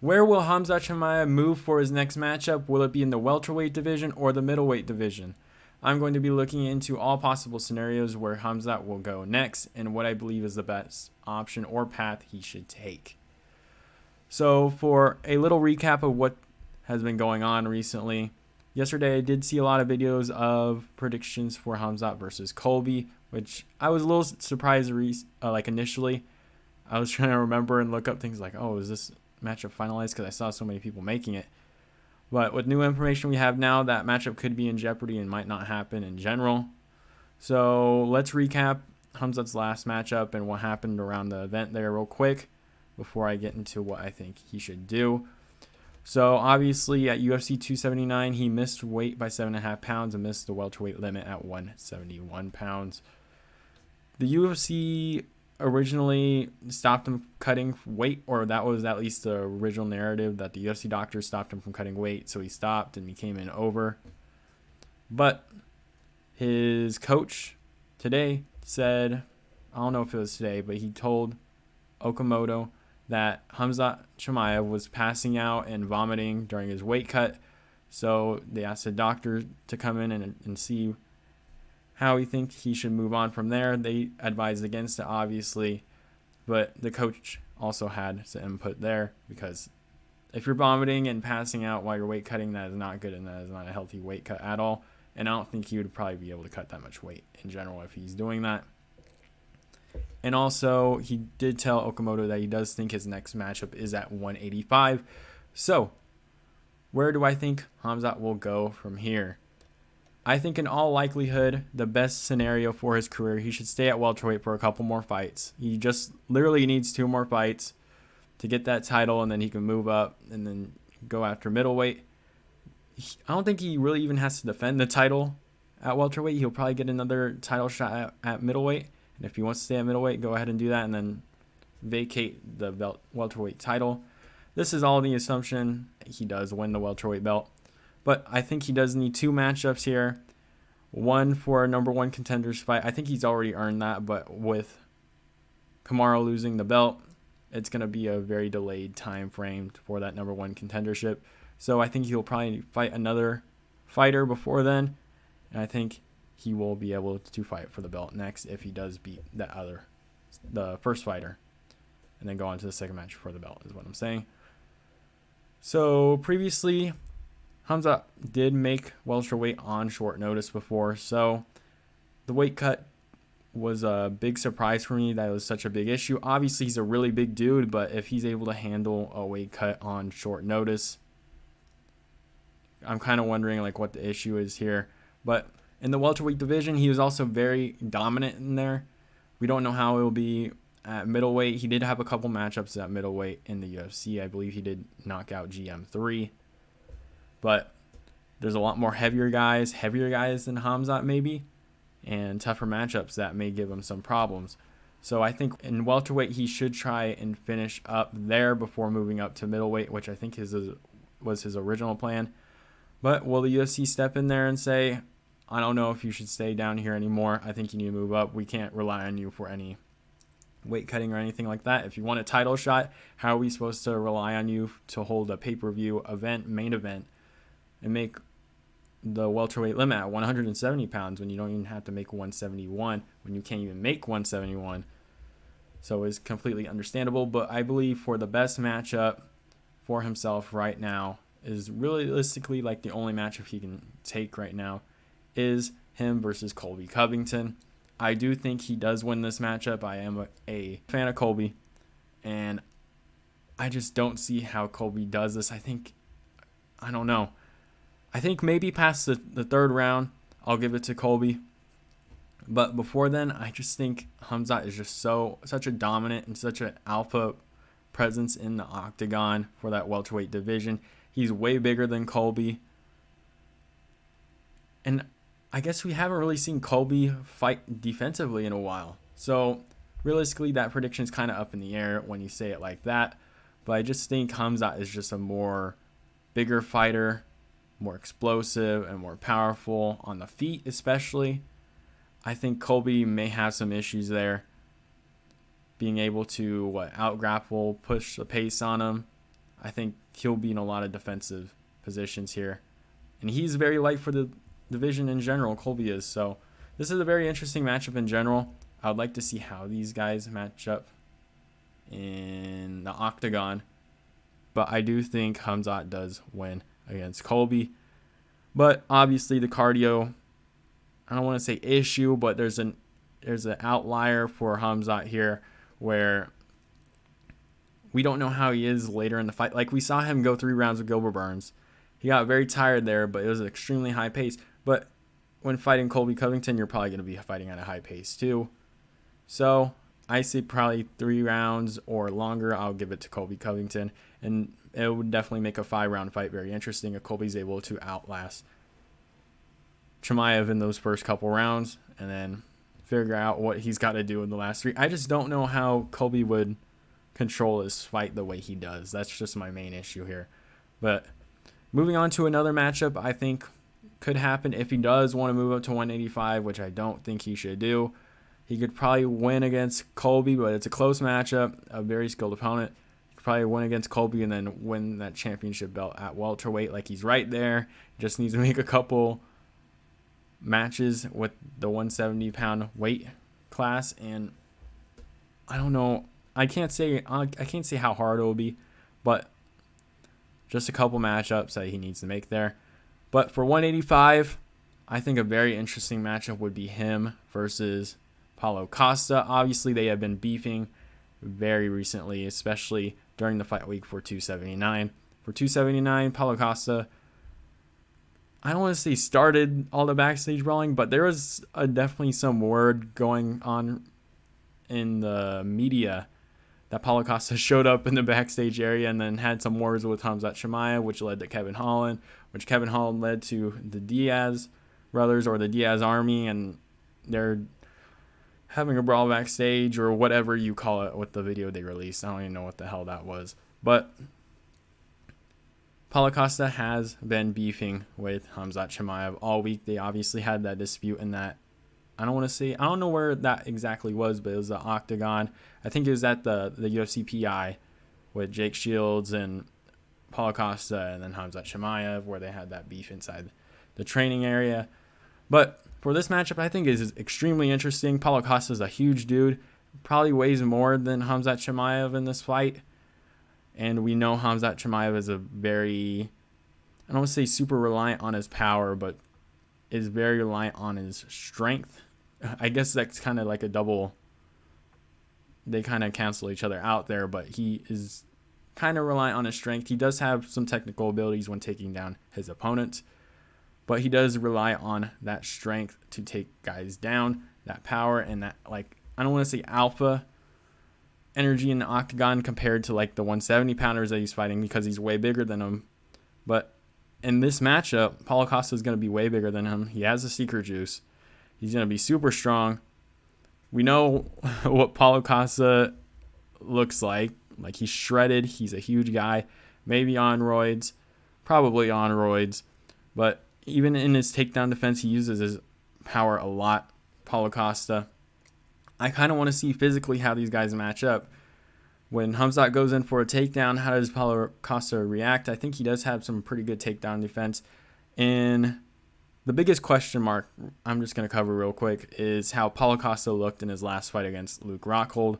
Where will Khamzat Chimaev move for his next matchup? Will it be in the welterweight division or the middleweight division? I'm going to be looking into all possible scenarios where Khamzat will go next and what I believe is the best option or path he should take. So, for a little recap of what has been going on recently, yesterday I did see a lot of videos of predictions for Khamzat versus Colby, which I was a little surprised initially. I was trying to remember and look up things like, oh, is this matchup finalized? Because I saw so many people making it. But with new information we have now, that matchup could be in jeopardy and might not happen in general. So let's recap Khamzat's last matchup and what happened around the event there real quick before I get into what I think he should do. So obviously at UFC 279, he missed weight by 7.5 pounds and missed the welterweight limit at 171 pounds. The UFC originally stopped him cutting weight, or that was at least the original narrative, that the UFC doctors stopped him from cutting weight, so he stopped and became in over. But his coach today said, I don't know if it was today, but he told Okamoto that Khamzat Chimaev was passing out and vomiting during his weight cut, so they asked the doctor to come in and see how he thinks he should move on from there. They advised against it, obviously, but the coach also had some input there, because if you're vomiting and passing out while you're weight cutting, that is not good, and that is not a healthy weight cut at all. And I don't think he would probably be able to cut that much weight in general if he's doing that. And also, he did tell Okamoto that he does think his next matchup is at 185. So, where do I think Khamzat will go from here? I think in all likelihood, the best scenario for his career, he should stay at welterweight for a couple more fights. He just literally needs 2 more fights to get that title, and then he can move up and then go after middleweight. I don't think he really even has to defend the title at welterweight. He'll probably get another title shot at middleweight. And if he wants to stay at middleweight, go ahead and do that and then vacate the welterweight title. This is all the assumption he does win the welterweight belt. But I think he does need 2 matchups here. One for a number 1 contenders fight. I think he's already earned that, but with Kamaru losing the belt, it's going to be a very delayed time frame for that number 1 contendership. So I think he'll probably fight another fighter before then. And I think he will be able to fight for the belt next if he does beat the first fighter. And then go on to the second match for the belt is what I'm saying. So previously, Khamzat did make welterweight on short notice before, so the weight cut was a big surprise for me that it was such a big issue. Obviously, he's a really big dude, but if he's able to handle a weight cut on short notice, I'm kind of wondering what the issue is here. But in the welterweight division, he was also very dominant in there. We don't know how it will be at middleweight. He did have a couple matchups at middleweight in the UFC. I believe he did knock out GM3. But there's a lot more heavier guys than Khamzat maybe, and tougher matchups that may give him some problems. So I think in welterweight he should try and finish up there before moving up to middleweight, which I think was his original plan. But will the UFC step in there and say, I don't know if you should stay down here anymore. I think you need to move up. We can't rely on you for any weight cutting or anything like that. If you want a title shot, how are we supposed to rely on you to hold a pay-per-view main event, and make the welterweight limit at 170 pounds when you don't even have to make 171, when you can't even make 171. So it's completely understandable. But I believe for the best matchup for himself right now is realistically the only matchup he can take right now is him versus Colby Covington. I do think he does win this matchup. I am a fan of Colby, and I just don't see how Colby does this. I don't know. I think maybe past the 3rd round, I'll give it to Colby. But before then, I just think Khamzat is just such a dominant and such an alpha presence in the octagon for that welterweight division. He's way bigger than Colby. And I guess we haven't really seen Colby fight defensively in a while. So realistically, that prediction is kind of up in the air when you say it like that. But I just think Khamzat is just a more bigger fighter, more explosive and more powerful on the feet especially. I think Colby may have some issues there, being able to out-grapple, push the pace on him. I think he'll be in a lot of defensive positions here. And he's very light for the division in general, Colby is. So this is a very interesting matchup in general. I would like to see how these guys match up in the octagon. But I do think Khamzat does win against Colby. But obviously the cardio, I don't want to say issue, but there's an outlier for Khamzat here where we don't know how he is later in the fight. Like, we saw him go 3 rounds with Gilbert Burns. He got very tired there, but it was an extremely high pace. But when fighting Colby Covington, you're probably going to be fighting at a high pace too. So I say probably 3 rounds or longer. I'll give it to Colby Covington. And it would definitely make a 5-round fight very interesting if Colby's able to outlast Chimaev in those first couple rounds and then figure out what he's got to do in the last 3. I just don't know how Colby would control his fight the way he does. That's just my main issue here. But moving on to another matchup I think could happen if he does want to move up to 185, which I don't think he should do. He could probably win against Colby, but it's a close matchup, a very skilled opponent. He could probably win against Colby and then win that championship belt at welterweight. Like, he's right there. Just needs to make a couple matches with the 170-pound weight class, and I don't know. I can't say how hard it will be, but just a couple matchups that he needs to make there. But for 185, I think a very interesting matchup would be him versus Paulo Costa. Obviously, they have been beefing very recently, especially during the fight week for 279. For 279, Paulo Costa, I don't want to say started all the backstage brawling, but there was definitely some word going on in the media that Paulo Costa showed up in the backstage area and then had some words with Khamzat Chimaev, which led to Kevin Holland, which Kevin Holland led to the Diaz brothers or the Diaz army, and they're having a brawl backstage or whatever you call it with the video they released. I don't even know what the hell that was. But Paulo Costa has been beefing with Khamzat Chimaev all week. They obviously had that dispute in that, I don't know where that exactly was, but it was the octagon. I think it was at the UFC PI with Jake Shields and Paulo Costa and then Khamzat Chimaev, where they had that beef inside the training area. But for this matchup, I think it is extremely interesting. Paulo Costa is a huge dude, probably weighs more than Khamzat Chimaev in this fight. And we know Khamzat Chimaev is a very, I don't want to say super reliant on his power, but is very reliant on his strength. I guess that's kind of like a double, they kind of cancel each other out there, but he is kind of reliant on his strength. He does have some technical abilities when taking down his opponents, but he does rely on that strength to take guys down, that power, and that, like, I don't want to say alpha energy in the octagon compared to like the 170-pounders that he's fighting, because he's way bigger than him. But in this matchup, Paulo Costa is going to be way bigger than him. He has the secret juice. He's going to be super strong. We know what Paulo Costa looks like. Like, he's shredded. He's a huge guy. Maybe on roids. Probably on roids. But even in his takedown defense, he uses his power a lot. Paulo Costa. I kind of want to see physically how these guys match up. When Khamzat goes in for a takedown, how does Paulo Costa react? I think he does have some pretty good takedown defense. And the biggest question mark, I'm just going to cover real quick, is how Paulo Costa looked in his last fight against Luke Rockhold.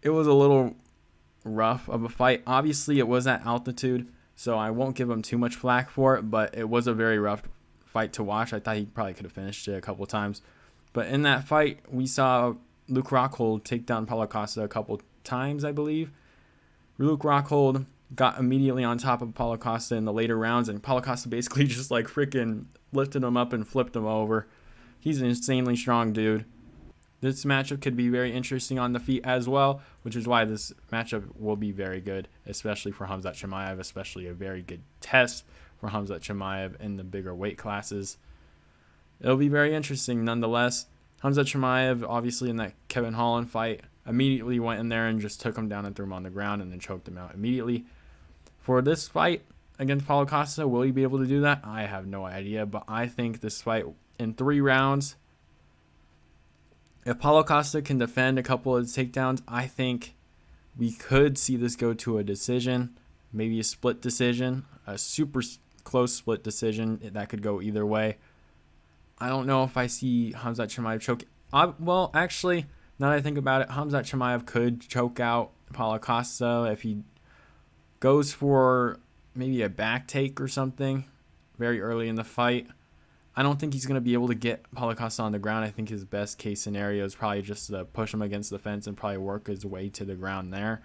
It was a little rough of a fight. Obviously, it was at altitude, so I won't give him too much flack for it, but it was a very rough fight to watch. I thought he probably could have finished it a couple times. But in that fight, we saw Luke Rockhold take down Paulo Costa a couple times, I believe. Luke Rockhold got immediately on top of Paulo Costa in the later rounds, and Paulo Costa basically just like freaking lifted him up and flipped him over. He's an insanely strong dude. This matchup could be very interesting on the feet as well, which is why this matchup will be very good, especially for Khamzat Chimaev, especially a very good test for Khamzat Chimaev in the bigger weight classes. It'll be very interesting nonetheless. Khamzat Chimaev, obviously in that Kevin Holland fight, immediately went in there and just took him down and threw him on the ground and then choked him out immediately. For this fight against Paulo Costa, will he be able to do that? I have no idea, but I think this fight in 3 rounds, if Paulo Costa can defend a couple of his takedowns, I think we could see this go to a decision. maybe a split decision, a super close split decision that could go either way. I don't know if I see Khamzat Chimaev choke. Well, actually, now that I think about it, Khamzat Chimaev could choke out Paulo Costa if he goes for maybe a back take or something very early in the fight. I don't think he's going to be able to get Paulo Costa on the ground. I think his best case scenario is probably just to push him against the fence and probably work his way to the ground there.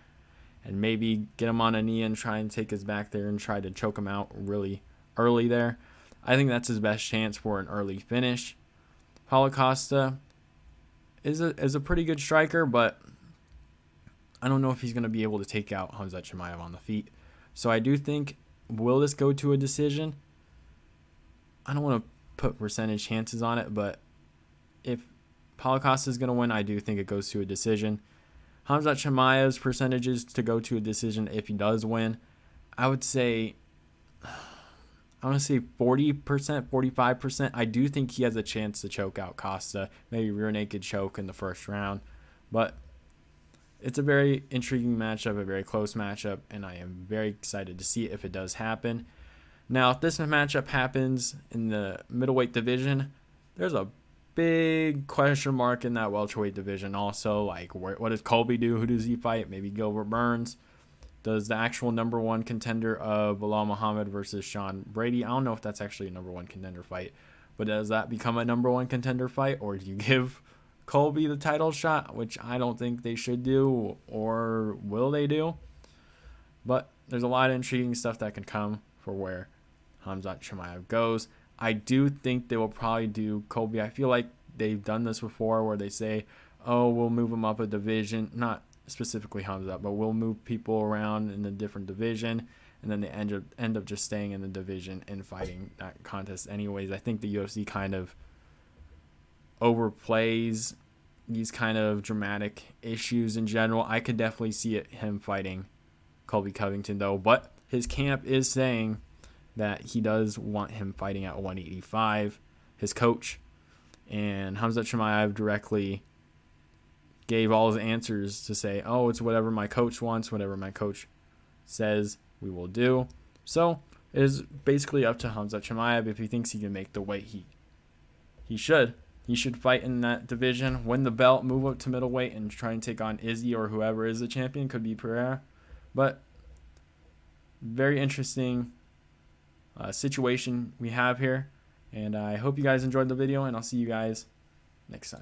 And maybe get him on a knee and try and take his back there and try to choke him out really early there. I think that's his best chance for an early finish. Paulo Costa is a pretty good striker, but I don't know if he's going to be able to take out Khamzat Chimaev on the feet. So I do think, will this go to a decision? I don't want to put percentage chances on it, but if Paulo Costa is going to win, I do think it goes to a decision. Khamzat Chimaev's percentages to go to a decision if he does win, I want to say 40%, 45%. I do think he has a chance to choke out Costa, maybe rear naked choke in the first round. But it's a very intriguing matchup, a very close matchup, and I am very excited to see it if it does happen. Now, if this matchup happens in the middleweight division, there's a big question mark in that welterweight division also. Like, what does Colby do? Who does he fight? Maybe Gilbert Burns. Does the actual number one contender of Bilal Muhammad versus Sean Brady? I don't know if that's actually a number one contender fight, but does that become a number one contender fight? Or do you give Colby the title shot, which I don't think they should do, or will they do? But there's a lot of intriguing stuff that can come for where Khamzat Chimaev goes. I do think they will probably do Colby. I feel like they've done this before where they say, oh, we'll move him up a division. Not specifically Khamzat, but we'll move people around in a different division. And then they end up just staying in the division and fighting that contest anyways. I think the UFC kind of overplays these kind of dramatic issues in general. I could definitely see him fighting Colby Covington, though. But his camp is saying that he does want him fighting at 185, his coach. And Khamzat Chimaev directly gave all his answers to say, oh, it's whatever my coach wants, whatever my coach says we will do. So it is basically up to Khamzat Chimaev. If he thinks he can make the weight, he should. He should fight in that division, win the belt, move up to middleweight, and try and take on Izzy or whoever is the champion. Could be Pereira. But very interesting situation we have here. And I hope you guys enjoyed the video, and I'll see you guys next time.